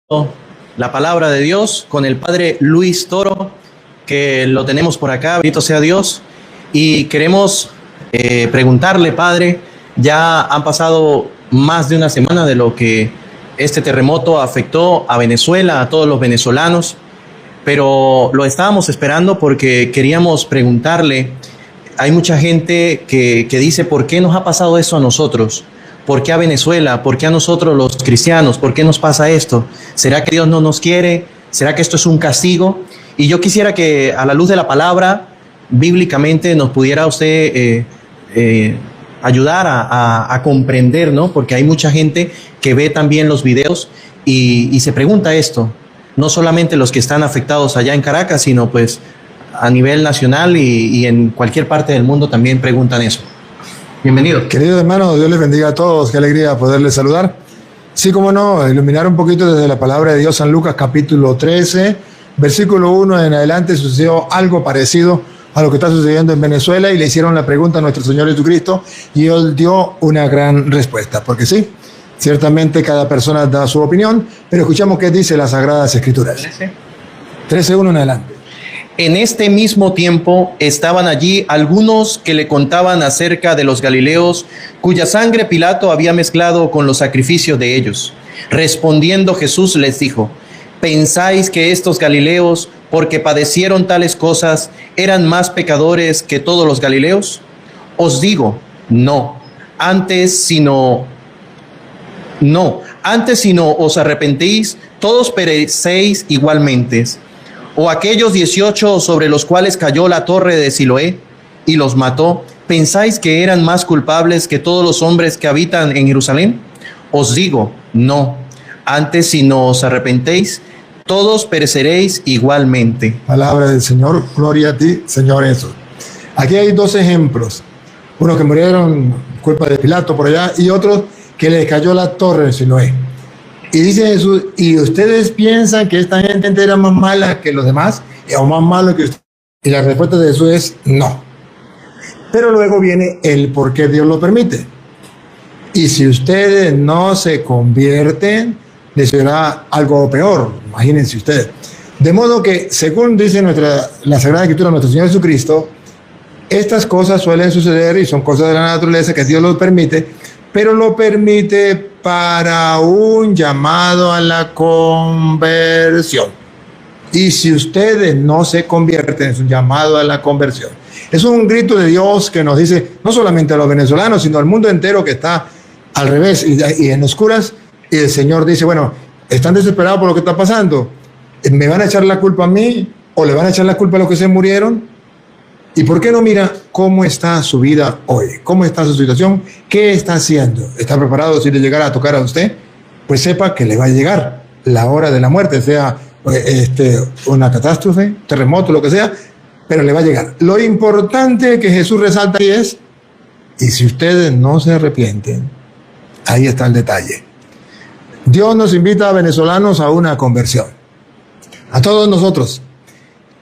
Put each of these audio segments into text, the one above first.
La palabra de Dios con el padre Luis Toro, que lo tenemos por acá, bendito sea Dios, y queremos preguntarle, padre, ya han pasado más de una semana de lo que este terremoto afectó a Venezuela, a todos los venezolanos, pero lo estábamos esperando porque queríamos preguntarle. Hay mucha gente que dice, ¿por qué nos ha pasado eso a nosotros? ¿Por qué a Venezuela? ¿Por qué a nosotros los cristianos? ¿Por qué nos pasa esto? ¿Será que Dios no nos quiere? ¿Será que esto es un castigo? Y yo quisiera que a la luz de la palabra, bíblicamente, nos pudiera usted ayudar a comprender, ¿no? Porque hay mucha gente que ve también los videos y se pregunta esto. No solamente los que están afectados allá en Caracas, sino pues a nivel nacional y en cualquier parte del mundo también preguntan eso. Bienvenido. Queridos hermanos, Dios les bendiga a todos. Qué alegría poderles saludar. Sí, cómo no, iluminar un poquito desde la palabra de Dios. San Lucas capítulo 13, versículo 1 en adelante, sucedió algo parecido a lo que está sucediendo en Venezuela y le hicieron la pregunta a nuestro Señor Jesucristo y Él dio una gran respuesta. Porque sí, ciertamente cada persona da su opinión, pero escuchamos qué dice las Sagradas Escrituras. 13:1 en adelante. En este mismo tiempo estaban allí algunos que le contaban acerca de los galileos, cuya sangre Pilato había mezclado con los sacrificios de ellos. Respondiendo Jesús les dijo: ¿pensáis que estos galileos, porque padecieron tales cosas, eran más pecadores que todos los galileos? Os digo, no. Antes, sino os arrepentéis, todos perecéis igualmente. O aquellos 18 sobre los cuales cayó la torre de Siloé y los mató, ¿pensáis que eran más culpables que todos los hombres que habitan en Jerusalén? Os digo, no. Antes, si no os arrepentéis, todos pereceréis igualmente. Palabra del Señor, gloria a ti, Señor Jesús. Aquí hay dos ejemplos. Unos que murieron culpa de Pilato por allá y otros que les cayó la torre de Siloé. Y dice Jesús, ¿y ustedes piensan que esta gente era más mala que los demás? ¿O más malo que ustedes? Y la respuesta de Jesús es no. Pero luego viene el por qué Dios lo permite. Y si ustedes no se convierten, les será algo peor. Imagínense ustedes. De modo que, según dice la Sagrada Escritura de nuestro Señor Jesucristo, estas cosas suelen suceder y son cosas de la naturaleza que Dios los permite, pero lo permite para un llamado a la conversión. Y si ustedes no se convierten, es un llamado a la conversión. Es un grito de Dios que nos dice, no solamente a los venezolanos, sino al mundo entero que está al revés y en oscuras. Y el Señor dice, bueno, ¿están desesperados por lo que está pasando? ¿Me van a echar la culpa a mí? ¿O le van a echar la culpa a los que se murieron? ¿Y por qué no mira cómo está su vida hoy? ¿Cómo está su situación? ¿Qué está haciendo? ¿Está preparado si le llegara a tocar a usted? Pues sepa que le va a llegar la hora de la muerte, sea una catástrofe, terremoto, lo que sea, pero le va a llegar. Lo importante que Jesús resalta aquí es, y si ustedes no se arrepienten, ahí está el detalle. Dios nos invita a venezolanos a una conversión. A todos nosotros.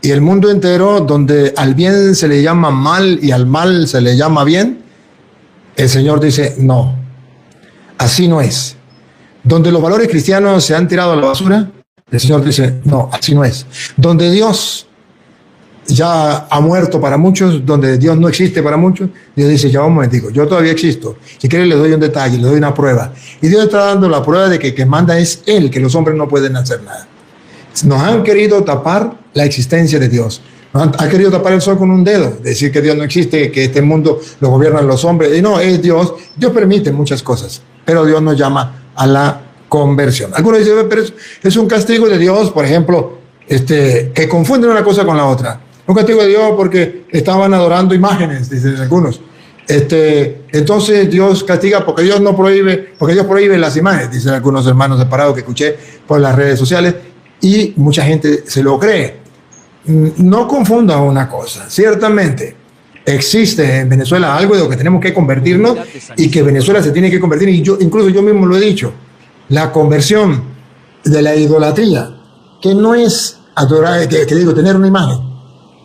Y el mundo entero, donde al bien se le llama mal y al mal se le llama bien, el Señor dice, no, así no es. Donde los valores cristianos se han tirado a la basura, el Señor dice, no, así no es. Donde Dios ya ha muerto para muchos, donde Dios no existe para muchos, Dios dice, ya un momentico, yo todavía existo. Si quiere le doy un detalle, le doy una prueba. Y Dios está dando la prueba de que el que manda es Él, que los hombres no pueden hacer nada. Nos han querido tapar la existencia de Dios. Nos han querido tapar el sol con un dedo, decir que Dios no existe, que este mundo lo gobiernan los hombres. Y no, es Dios. Dios permite muchas cosas, pero Dios nos llama a la conversión. Algunos dicen, pero es un castigo de Dios, por ejemplo, que confunden una cosa con la otra. Un castigo de Dios porque estaban adorando imágenes, dicen algunos. Entonces Dios castiga porque Dios prohíbe las imágenes, dicen algunos hermanos separados que escuché por las redes sociales. Y mucha gente se lo cree. No confunda una cosa. Ciertamente existe en Venezuela algo de lo que tenemos que convertirnos y que Venezuela se tiene que convertir. Y incluso yo mismo lo he dicho. La conversión de la idolatría, que no es adorar, tener una imagen,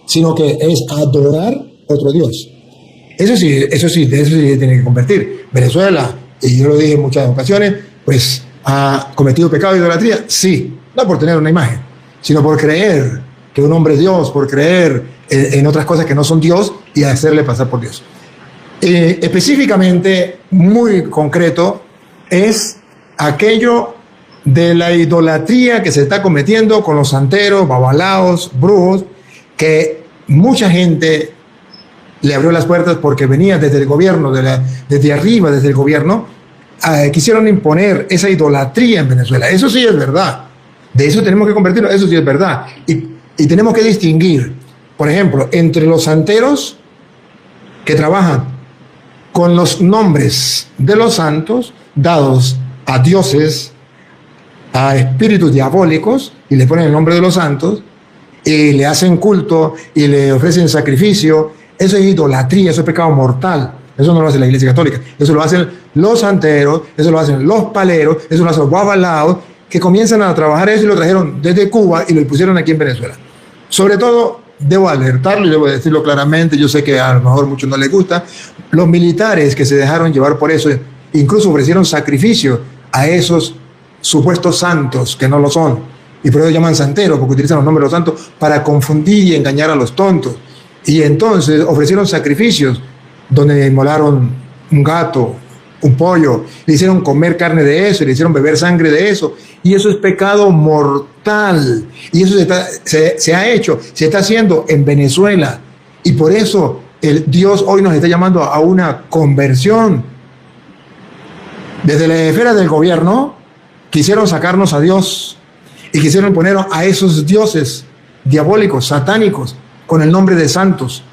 sino que es adorar otro Dios. Eso sí, de eso sí tiene que convertir. Venezuela, y yo lo dije en muchas ocasiones, pues ha cometido pecado de idolatría? Sí, no por tener una imagen, sino por creer que un hombre es Dios, por creer en otras cosas que no son Dios y hacerle pasar por Dios. Específicamente, muy concreto, es aquello de la idolatría que se está cometiendo con los santeros, babalaos, brujos, que mucha gente le abrió las puertas porque venía desde el gobierno, desde arriba, desde el gobierno, quisieron imponer esa idolatría en Venezuela. Eso sí es verdad. De eso tenemos que convertirnos, eso sí es verdad. Y tenemos que distinguir, por ejemplo, entre los santeros que trabajan con los nombres de los santos dados a dioses, a espíritus diabólicos, y le ponen el nombre de los santos, y le hacen culto, y le ofrecen sacrificio. Eso es idolatría, eso es pecado mortal. Eso no lo hace la Iglesia Católica. Eso lo hacen los santeros, eso lo hacen los paleros, eso lo hacen los babalaos, que comienzan a trabajar eso y lo trajeron desde Cuba y lo pusieron aquí en Venezuela. Sobre todo, debo alertarlo y debo decirlo claramente, yo sé que a lo mejor a muchos no les gusta, los militares que se dejaron llevar por eso, incluso ofrecieron sacrificio a esos supuestos santos que no lo son, y por eso llaman santeros, porque utilizan los nombres de los santos para confundir y engañar a los tontos. Y entonces ofrecieron sacrificios donde inmolaron un gato, un pollo, le hicieron comer carne de eso, le hicieron beber sangre de eso, y eso es pecado mortal, y eso se ha hecho, se está haciendo en Venezuela, y por eso Dios hoy nos está llamando a una conversión. Desde la esfera del gobierno quisieron sacarnos a Dios y quisieron poner a esos dioses diabólicos, satánicos, con el nombre de santos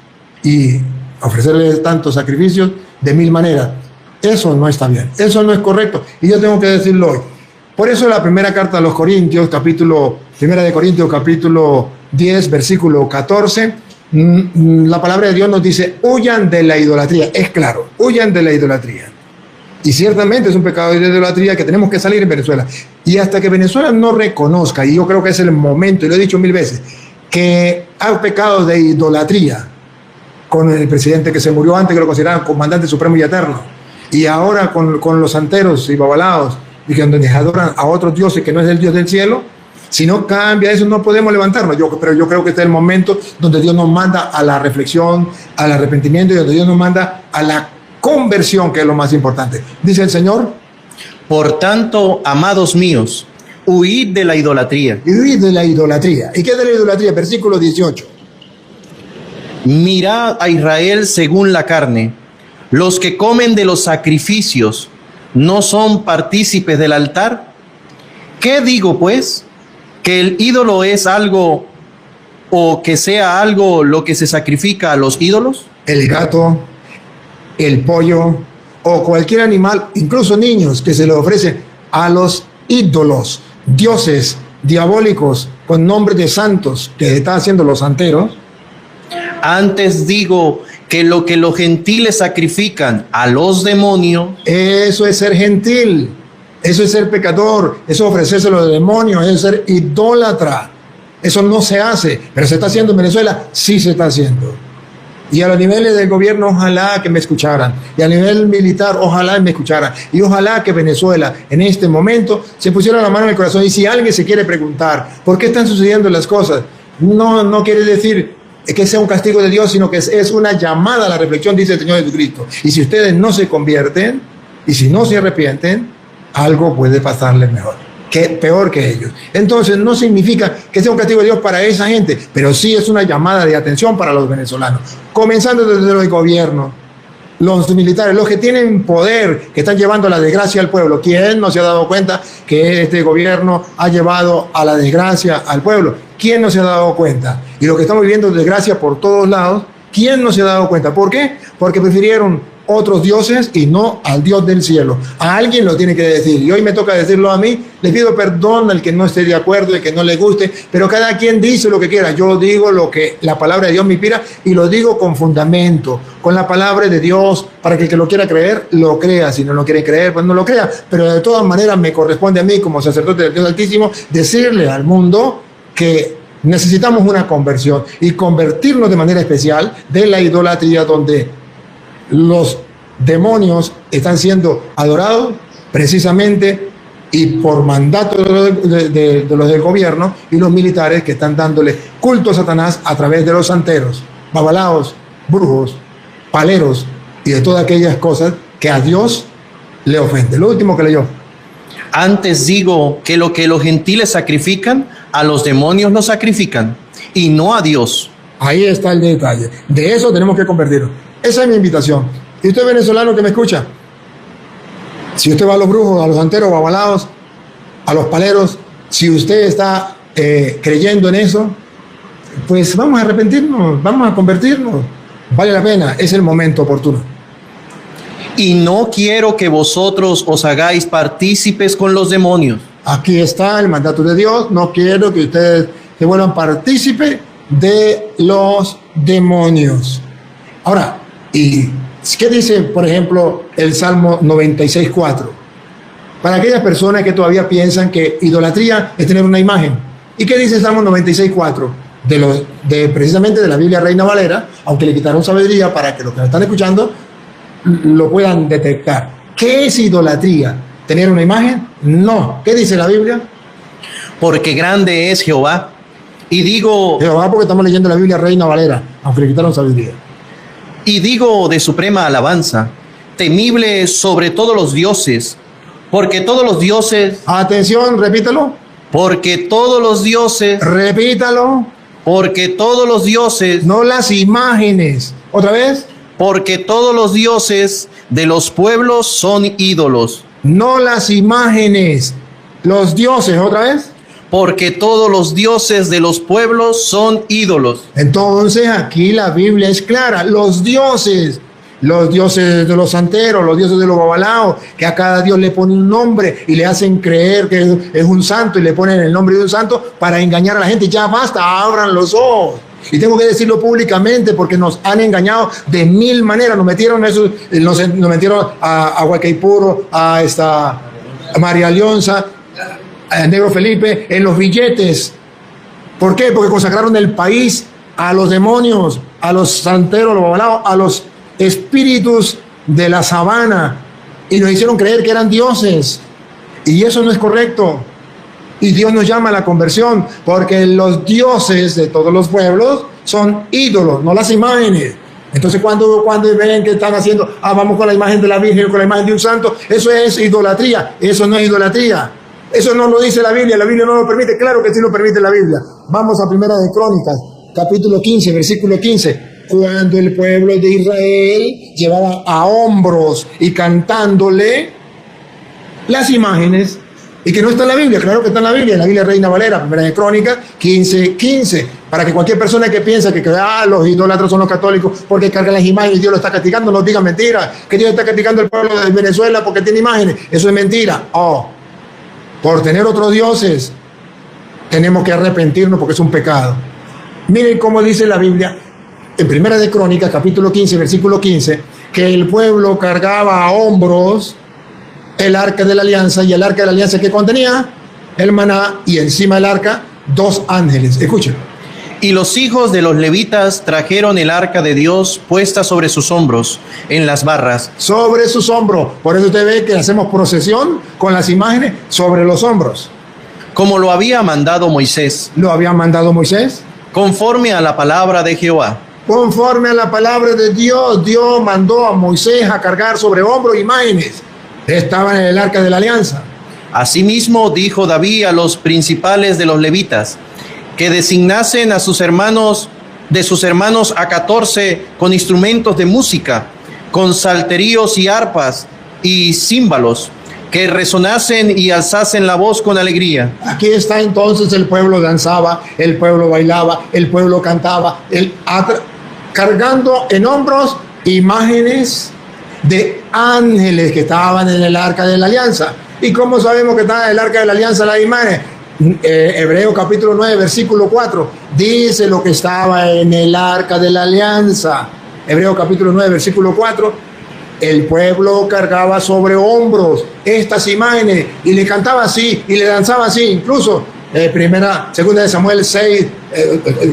y ofrecerles tantos sacrificios de mil maneras. Eso no está bien, eso no es correcto, y yo tengo que decirlo hoy. Por eso la primera carta a los Corintios, primera de Corintios, capítulo 10, versículo 14, la palabra de Dios nos dice: huyan de la idolatría. Es claro, huyan de la idolatría. Y ciertamente es un pecado de idolatría que tenemos que salir en Venezuela. Y hasta que Venezuela no reconozca, y yo creo que es el momento, y lo he dicho mil veces, que hay pecados de idolatría con el presidente que se murió antes, que lo consideraban comandante supremo y eterno, y ahora con los santeros y babalaos, y que donde adoran a otros dioses que no es el Dios del cielo. Si no cambia eso, no podemos levantarnos. Pero yo creo que este es el momento donde Dios nos manda a la reflexión, al arrepentimiento, y donde Dios nos manda a la conversión, que es lo más importante. Dice el Señor: por tanto, amados míos, huid de la idolatría. Y huid de la idolatría. ¿Y qué es de la idolatría? Versículo 18. Mirad a Israel según la carne. Los que comen de los sacrificios no son partícipes del altar. ¿Qué digo pues? ¿Que el ídolo es algo, o que sea algo lo que se sacrifica a los ídolos? El gato, el pollo o cualquier animal, incluso niños, que se le ofrece a los ídolos, dioses diabólicos con nombre de santos que están haciendo los santeros. Antes digo que lo que los gentiles sacrifican a los demonios, eso es ser gentil, eso es ser pecador, eso es ofrecérselo a los demonios, eso es ser idólatra. Eso no se hace, pero se está haciendo en Venezuela, sí se está haciendo. Y a los niveles del gobierno, ojalá que me escucharan. Y a nivel militar, ojalá me escucharan. Y ojalá que Venezuela, en este momento, se pusiera la mano en el corazón. Y si alguien se quiere preguntar por qué están sucediendo las cosas, no quiere decir que sea un castigo de Dios, sino que es una llamada a la reflexión, dice el Señor Jesucristo. Y si ustedes no se convierten, y si no se arrepienten, algo puede pasarles peor que ellos. Entonces no significa que sea un castigo de Dios para esa gente, pero sí es una llamada de atención para los venezolanos, comenzando desde el gobierno, los militares, los que tienen poder, que están llevando la desgracia al pueblo. ¿Quién no se ha dado cuenta que este gobierno ha llevado a la desgracia al pueblo? ¿Quién no se ha dado cuenta? Y lo que estamos viviendo es desgracia por todos lados. ¿Quién no se ha dado cuenta? ¿Por qué? Porque prefirieron otros dioses y no al Dios del cielo. A alguien lo tiene que decir, y hoy me toca decirlo a mí. Le pido perdón al que no esté de acuerdo, al que no le guste, pero cada quien dice lo que quiera. Yo digo lo que la palabra de Dios me inspira, y lo digo con fundamento, con la palabra de Dios, para que el que lo quiera creer, lo crea. Si no lo quiere creer, pues no lo crea, pero de todas maneras me corresponde a mí, como sacerdote del Dios Altísimo, decirle al mundo que necesitamos una conversión, y convertirnos de manera especial de la idolatría, donde los demonios están siendo adorados precisamente y por mandato de los del gobierno y los militares que están dándole culto a Satanás a través de los santeros, babalaos, brujos, paleros y de todas aquellas cosas que a Dios le ofende. Lo último que leyó. Antes digo que lo que los gentiles sacrifican, a los demonios lo sacrifican, y no a Dios. Ahí está el detalle. De eso tenemos que convertirnos. Esa es mi invitación. Y usted venezolano que me escucha, si usted va a los brujos, a los santeros, babalaos, a los paleros, si usted está creyendo en eso, pues vamos a arrepentirnos, vamos a convertirnos. Vale la pena, es el momento oportuno. Y no quiero que vosotros os hagáis partícipes con los demonios. Aquí está el mandato de Dios. No quiero que ustedes se vuelvan partícipes de los demonios. Ahora, ¿y qué dice, por ejemplo, el Salmo 96:4? Para aquellas personas que todavía piensan que idolatría es tener una imagen. ¿Y qué dice el Salmo 96:4? Precisamente de la Biblia Reina Valera, aunque le quitaron sabiduría para que los que me están escuchando lo puedan detectar. ¿Qué es idolatría? ¿Tener una imagen? No. ¿Qué dice la Biblia? Porque grande es Jehová. Y digo... Jehová, porque estamos leyendo la Biblia Reina Valera, aunque le quitaron sabiduría. Y digo de suprema alabanza, temible sobre todos los dioses, porque todos los dioses... Atención, repítalo. Porque todos los dioses... Repítalo. Porque todos los dioses... No las imágenes. ¿Otra vez? Porque todos los dioses de los pueblos son ídolos. No las imágenes. Los dioses, ¿otra vez? Porque todos los dioses de los pueblos son ídolos. Entonces aquí la Biblia es clara. Los dioses de los santeros, los dioses de los babalaos, que a cada dios le ponen un nombre y le hacen creer que es un santo y le ponen el nombre de un santo para engañar a la gente. Ya basta, abran los ojos. Y tengo que decirlo públicamente porque nos han engañado de mil maneras. Nos metieron a Huacaipuro, a María Leonza, a Negro Felipe, en los billetes. ¿Por qué? Porque consagraron el país a los demonios, a los santeros, a los babalaos, a los espíritus de la sabana, y nos hicieron creer que eran dioses. Y eso no es correcto. Y Dios nos llama a la conversión, porque los dioses de todos los pueblos son ídolos, no las imágenes. Entonces cuando ven que están haciendo, vamos con la imagen de la Virgen, con la imagen de un santo, eso es idolatría. Eso no es idolatría. Eso no lo dice la Biblia no lo permite. Claro que sí lo permite la Biblia. Vamos a Primera de Crónicas, capítulo 15, versículo 15. Cuando el pueblo de Israel llevaba a hombros y cantándole las imágenes, y que no está en la Biblia, claro que está en la Biblia Reina Valera, Primera de Crónicas 15:15, para que cualquier persona que piensa que los idólatras son los católicos porque cargan las imágenes y Dios lo está castigando, no diga mentira, que Dios está castigando al pueblo de Venezuela porque tiene imágenes. Eso es mentira. Por tener otros dioses tenemos que arrepentirnos porque es un pecado. Miren cómo dice la Biblia en Primera de Crónicas, capítulo 15, versículo 15, que el pueblo cargaba a hombros el arca de la alianza, y el arca de la alianza que contenía el maná, y encima del arca 2 ángeles. Escuchen. Y los hijos de los levitas trajeron el arca de Dios puesta sobre sus hombros, en las barras. Sobre sus hombros. Por eso usted ve que hacemos procesión con las imágenes sobre los hombros. Como lo había mandado Moisés. ¿Lo había mandado Moisés? Conforme a la palabra de Jehová. Conforme a la palabra de Dios, Dios mandó a Moisés a cargar sobre hombros imágenes. Estaban en el arca de la alianza. Asimismo dijo David a los principales de los levitas, que designasen a sus hermanos, de sus hermanos a 14 con instrumentos de música, con salterios y arpas y címbalos, que resonasen y alzasen la voz con alegría. Aquí está entonces el pueblo danzaba, el pueblo bailaba, el pueblo cantaba, cargando en hombros imágenes de ángeles que estaban en el arca de la alianza. ¿Y cómo sabemos que estaba en el arca de la alianza las imágenes? Hebreo capítulo 9, versículo 4, dice lo que estaba en el arca de la alianza. Hebreo capítulo 9, versículo 4, el pueblo cargaba sobre hombros estas imágenes y le cantaba así y le danzaba así. Incluso segunda de Samuel 6,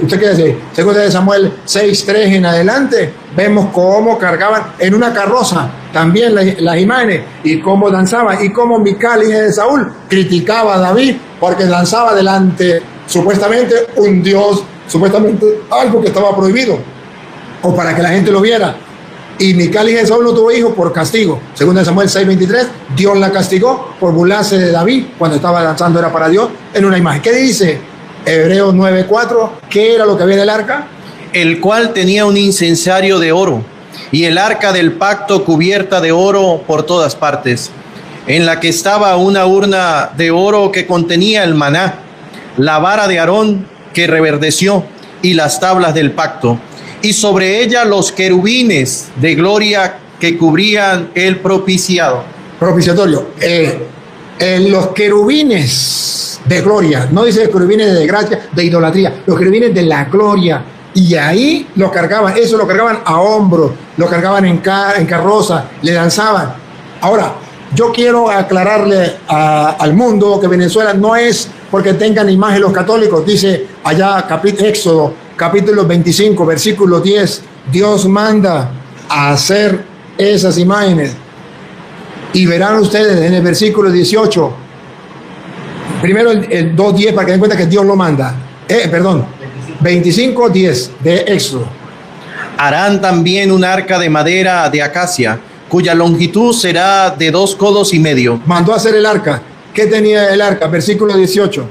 ¿usted qué dice? Segunda de Samuel 6:3 en adelante, vemos cómo cargaban en una carroza también las imágenes, y cómo danzaba, y cómo Mical, hija de Saúl, criticaba a David porque danzaba delante, supuestamente, un dios, supuestamente algo que estaba prohibido, o para que la gente lo viera. Y Mical, hija de Saúl, no tuvo hijos por castigo. Según Samuel 6:23, Dios la castigó por burlarse de David cuando estaba danzando, era para Dios, en una imagen. ¿Qué dice Hebreos 9:4? ¿Qué era lo que había en el arca? El cual tenía un incensario de oro, y el arca del pacto cubierta de oro por todas partes, en la que estaba una urna de oro que contenía el maná, la vara de Aarón que reverdeció, y las tablas del pacto, y sobre ella los querubines de gloria que cubrían el propiciatorio. Los querubines de gloria, no dice querubines de gracia, de idolatría, los querubines de la gloria. Y ahí lo cargaban, eso lo cargaban a hombros, lo cargaban en carroza, le danzaban. Ahora, yo quiero aclararle al mundo que Venezuela no es porque tengan imagen los católicos. Dice allá Éxodo, capítulo 25, versículo 10, Dios manda a hacer esas imágenes. Y verán ustedes en el versículo 18, primero el 2:10 para que den cuenta que Dios lo manda. 25:10 de Éxodo. Harán también un arca de madera de acacia, cuya longitud será de 2 codos y medio. Mandó a hacer el arca. ¿Qué tenía el arca? Versículo 18.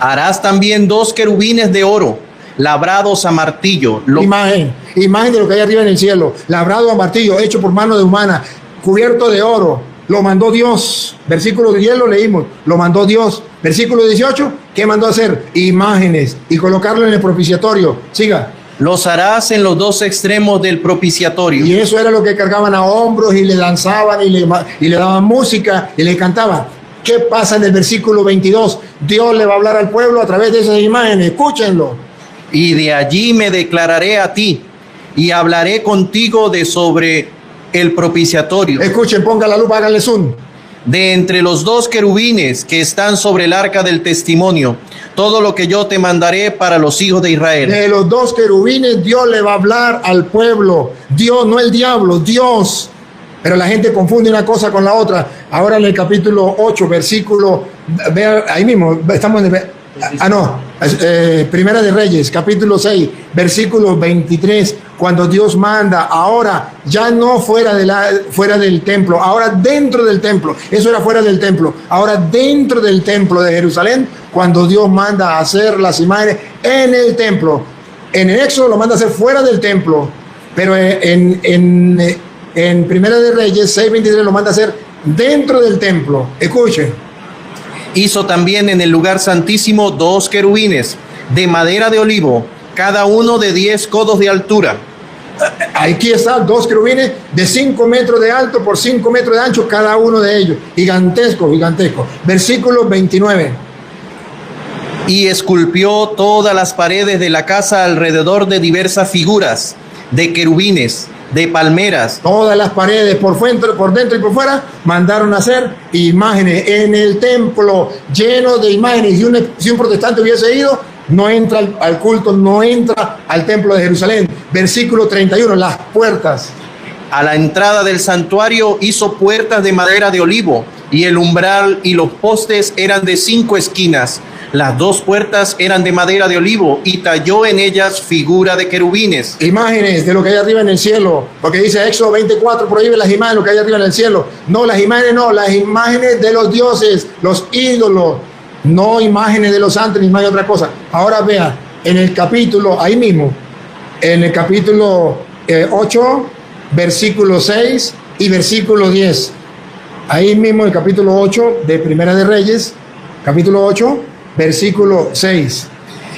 Harás también 2 querubines de oro, labrados a martillo. Imagen de lo que hay arriba en el cielo, labrado a martillo, hecho por mano de humana, cubierto de oro. Lo mandó Dios. Versículo 10 lo leímos. Lo mandó Dios. Versículo 18, ¿qué mandó hacer? Imágenes y colocarlo en el propiciatorio. Siga. Los harás en los 2 extremos del propiciatorio. Y eso era lo que cargaban a hombros y le danzaban y le daban música y le cantaban. ¿Qué pasa en el versículo 22? Dios le va a hablar al pueblo a través de esas imágenes. Escúchenlo. Y de allí me declararé a ti y hablaré contigo de sobre el propiciatorio. Escuchen, pongan la lupa, háganle zoom. De entre los 2 querubines que están sobre el arca del testimonio, todo lo que yo te mandaré para los hijos de Israel. De los 2 querubines Dios le va a hablar al pueblo. Dios, no el diablo, Dios. Pero la gente confunde una cosa con la otra. Ahora en el capítulo 8, versículo, vea ahí mismo, estamos en Primera de Reyes, capítulo 6, versículo 23, cuando Dios manda, ahora ya no fuera del templo, ahora dentro del templo. Eso era fuera del templo, ahora dentro del templo de Jerusalén, cuando Dios manda a hacer las imágenes en el templo. En el Éxodo lo manda a hacer fuera del templo, pero en Primera de Reyes 6:23 lo manda a hacer dentro del templo. Escuchen. Hizo también en el lugar santísimo 2 querubines de madera de olivo, cada uno de 10 codos de altura. Aquí están 2 querubines de 5 metros de alto por 5 metros de ancho, cada uno de ellos. Gigantesco. Versículo 29. Y esculpió todas las paredes de la casa alrededor de diversas figuras de querubines, de palmeras. Todas las paredes por dentro y por fuera mandaron a hacer imágenes en el templo, lleno de imágenes. Si un protestante hubiese ido, no entra al culto, no entra al templo de Jerusalén. Versículo 31, las puertas. A la entrada del santuario hizo puertas de madera de olivo, y el umbral y los postes eran de 5 esquinas. Las 2 puertas eran de madera de olivo, y talló en ellas figura de querubines. Imágenes de lo que hay arriba en el cielo, porque dice Éxodo 24, prohíbe las imágenes de lo que hay arriba en el cielo. Las imágenes de los dioses, los ídolos, no imágenes de los santos, ni imágenes de otra cosa. Ahora vea, en el capítulo, ahí mismo, en el capítulo 8, versículo 6 y versículo 10. Ahí mismo el capítulo 8 de Primera de Reyes, capítulo 8, versículo 6.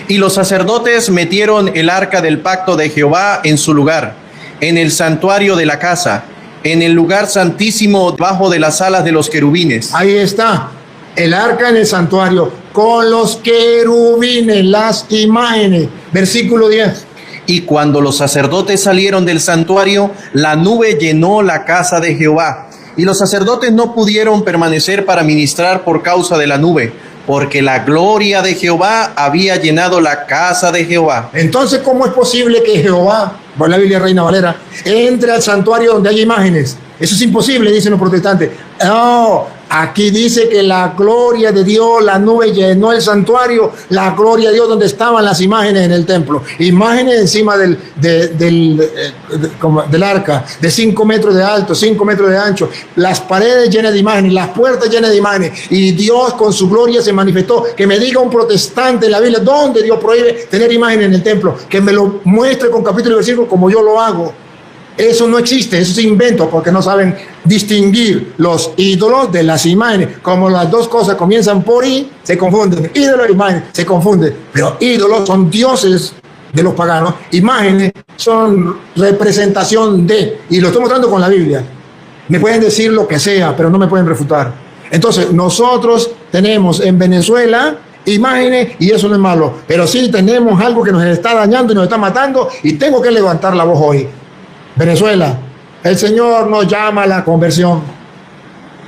Y los sacerdotes metieron el arca del pacto de Jehová en su lugar, en el santuario de la casa, en el lugar santísimo debajo de las alas de los querubines. Ahí está, el arca en el santuario, con los querubines, las imágenes. Versículo 10. Y cuando los sacerdotes salieron del santuario, la nube llenó la casa de Jehová, y los sacerdotes no pudieron permanecer para ministrar por causa de la nube, porque la gloria de Jehová había llenado la casa de Jehová. Entonces, ¿cómo es posible que Jehová, por la Biblia Reina Valera, entre al santuario donde hay imágenes? Eso es imposible, dicen los protestantes. No, aquí dice que la gloria de Dios, la nube llenó el santuario, la gloria de Dios donde estaban las imágenes en el templo. Imágenes encima del arca, de 5 metros de alto, 5 metros de ancho, las paredes llenas de imágenes, las puertas llenas de imágenes, y Dios con su gloria se manifestó. Que me diga un protestante en la Biblia dónde Dios prohíbe tener imágenes en el templo, que me lo muestre con capítulo y versículo como yo lo hago. Eso no existe, eso es invento, porque no saben distinguir los ídolos de las imágenes. Como las dos cosas comienzan por I, se confunden. Ídolo e imagen se confunden. Pero ídolos son dioses de los paganos, imágenes son representación de, y lo estoy mostrando con la Biblia. Me pueden decir lo que sea, pero no me pueden refutar. Entonces, nosotros tenemos en Venezuela imágenes, y eso no es malo, pero sí tenemos algo que nos está dañando y nos está matando, y tengo que levantar la voz hoy. Venezuela, el Señor nos llama a la conversión.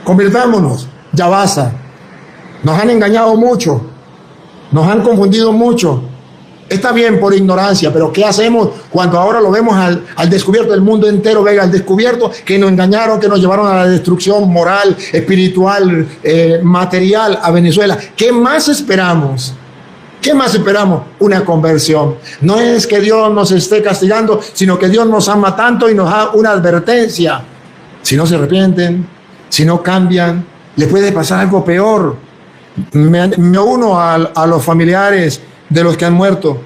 Convirtámonos, ya basta. Nos han engañado mucho, nos han confundido mucho. Está bien por ignorancia, pero ¿qué hacemos cuando ahora lo vemos al descubierto? El mundo entero ve al descubierto que nos engañaron, que nos llevaron a la destrucción moral, espiritual, material a Venezuela. ¿Qué más esperamos? ¿Qué más esperamos? Una conversión. No es que Dios nos esté castigando, sino que Dios nos ama tanto y nos da una advertencia. Si no se arrepienten, si no cambian, les puede pasar algo peor. Me uno a los familiares de los que han muerto.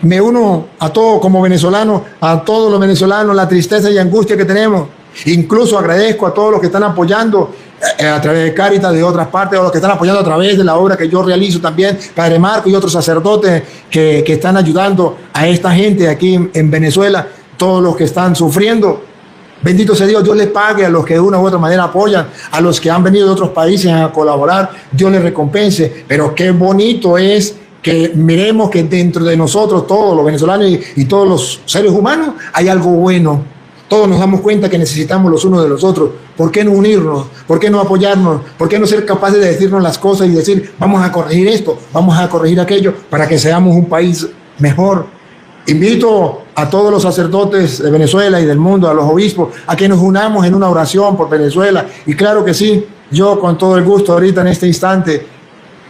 Me uno a todo como venezolano, a todos los venezolanos, la tristeza y angustia que tenemos. Incluso agradezco a todos los que están apoyando a través de Cáritas de otras partes, o los que están apoyando a través de la obra que yo realizo también, Padre Marco y otros sacerdotes que están ayudando a esta gente aquí en Venezuela, todos los que están sufriendo. Bendito sea Dios, Dios les pague a los que de una u otra manera apoyan, a los que han venido de otros países a colaborar, Dios les recompense. Pero qué bonito es que miremos que dentro de nosotros, todos los venezolanos y todos los seres humanos, hay algo bueno. Todos nos damos cuenta que necesitamos los unos de los otros. ¿Por qué no unirnos? ¿Por qué no apoyarnos? ¿Por qué no ser capaces de decirnos las cosas y decir, vamos a corregir esto, vamos a corregir aquello, para que seamos un país mejor? Invito a todos los sacerdotes de Venezuela y del mundo, a los obispos, a que nos unamos en una oración por Venezuela. Y claro que sí, yo con todo el gusto ahorita en este instante,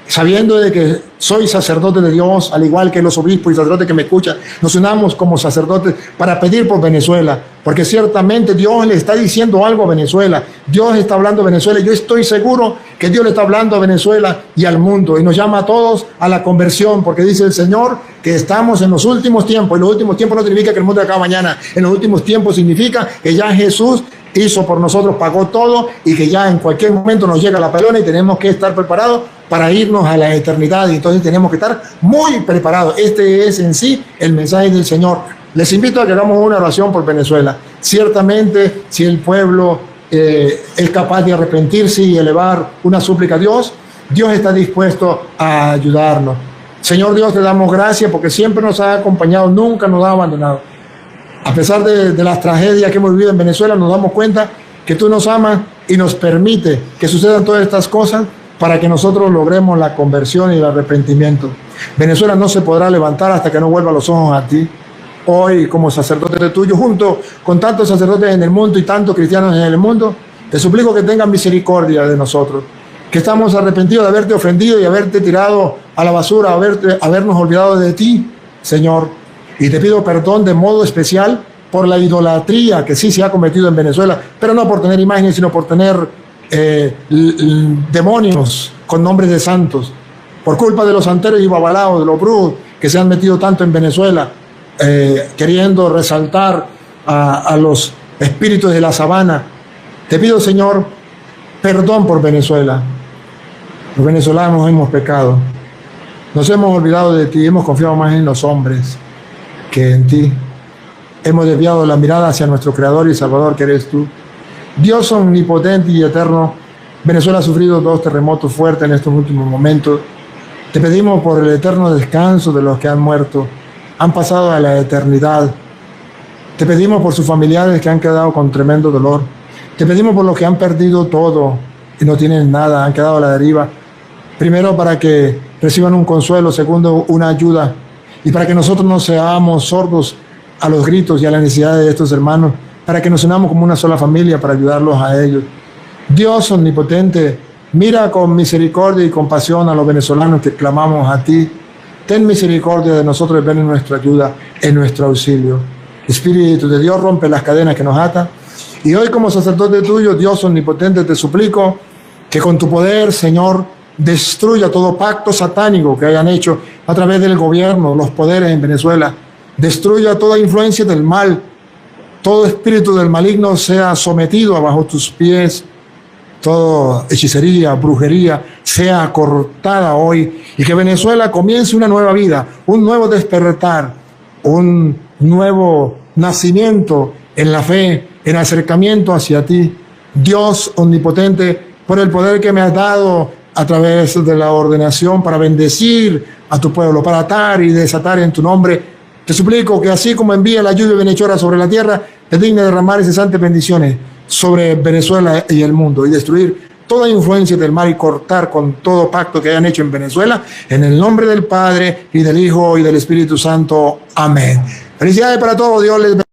sabiendo de que soy sacerdote de Dios, al igual que los obispos y sacerdotes que me escuchan, nos unamos como sacerdotes para pedir por Venezuela, porque ciertamente Dios le está diciendo algo a Venezuela. Dios está hablando a Venezuela. Yo estoy seguro que Dios le está hablando a Venezuela y al mundo, y nos llama a todos a la conversión, porque dice el Señor que estamos en los últimos tiempos, y los últimos tiempos no significa que el mundo acaba mañana. En los últimos tiempos significa que ya Jesús hizo por nosotros, pagó todo, y que ya en cualquier momento nos llega la pelona y tenemos que estar preparados para irnos a la eternidad. Y entonces tenemos que estar muy preparados. Este es en sí el mensaje del Señor. Les invito a que hagamos una oración por Venezuela. Ciertamente, si el pueblo es capaz de arrepentirse y elevar una súplica a Dios, Dios está dispuesto a ayudarnos. Señor Dios, te damos gracias porque siempre nos ha acompañado, nunca nos ha abandonado. A pesar de las tragedias que hemos vivido en Venezuela, nos damos cuenta que tú nos amas y nos permite que sucedan todas estas cosas para que nosotros logremos la conversión y el arrepentimiento. Venezuela no se podrá levantar hasta que no vuelva los ojos a ti. Hoy, como sacerdote tuyo, junto con tantos sacerdotes en el mundo y tantos cristianos en el mundo, te suplico que tengan misericordia de nosotros, que estamos arrepentidos de haberte ofendido y haberte tirado a la basura, habernos olvidado de ti, Señor. Y te pido perdón de modo especial por la idolatría que sí se ha cometido en Venezuela, pero no por tener imágenes, sino por tener demonios con nombres de santos, por culpa de los santeros y babalaos, de los brujos que se han metido tanto en Venezuela, queriendo resaltar a los espíritus de la sabana. Te pido, Señor, perdón por Venezuela. Los venezolanos hemos pecado, nos hemos olvidado de ti, hemos confiado más en los hombres que en ti. Hemos desviado la mirada hacia nuestro Creador y Salvador, que eres tú. Dios omnipotente y eterno, Venezuela ha sufrido 2 terremotos fuertes en estos últimos momentos. Te pedimos por el eterno descanso de los que han muerto, han pasado a la eternidad. Te pedimos por sus familiares que han quedado con tremendo dolor. Te pedimos por los que han perdido todo y no tienen nada, han quedado a la deriva. Primero, para que reciban un consuelo. Segundo, una ayuda. Y para que nosotros no seamos sordos a los gritos y a las necesidades de estos hermanos, para que nos unamos como una sola familia para ayudarlos a ellos. Dios omnipotente, mira con misericordia y compasión a los venezolanos que clamamos a ti. Ten misericordia de nosotros y ven en nuestra ayuda, en nuestro auxilio. Espíritu de Dios, rompe las cadenas que nos atan. Y hoy, como sacerdote tuyo, Dios omnipotente, te suplico que con tu poder, Señor, destruya todo pacto satánico que hayan hecho a través del gobierno, los poderes en Venezuela. Destruya toda influencia del mal. Todo espíritu del maligno sea sometido abajo tus pies. Toda hechicería, brujería sea cortada hoy y que Venezuela comience una nueva vida, un nuevo despertar, un nuevo nacimiento en la fe, en acercamiento hacia ti. Dios omnipotente, por el poder que me has dado a través de la ordenación para bendecir a tu pueblo, para atar y desatar en tu nombre, te suplico que así como envía la lluvia benechora sobre la tierra, te digne derramar incesantes bendiciones sobre Venezuela y el mundo y destruir toda influencia del mal y cortar con todo pacto que hayan hecho en Venezuela, en el nombre del Padre y del Hijo y del Espíritu Santo. Amén. Felicidades para todos. Dios les bendiga.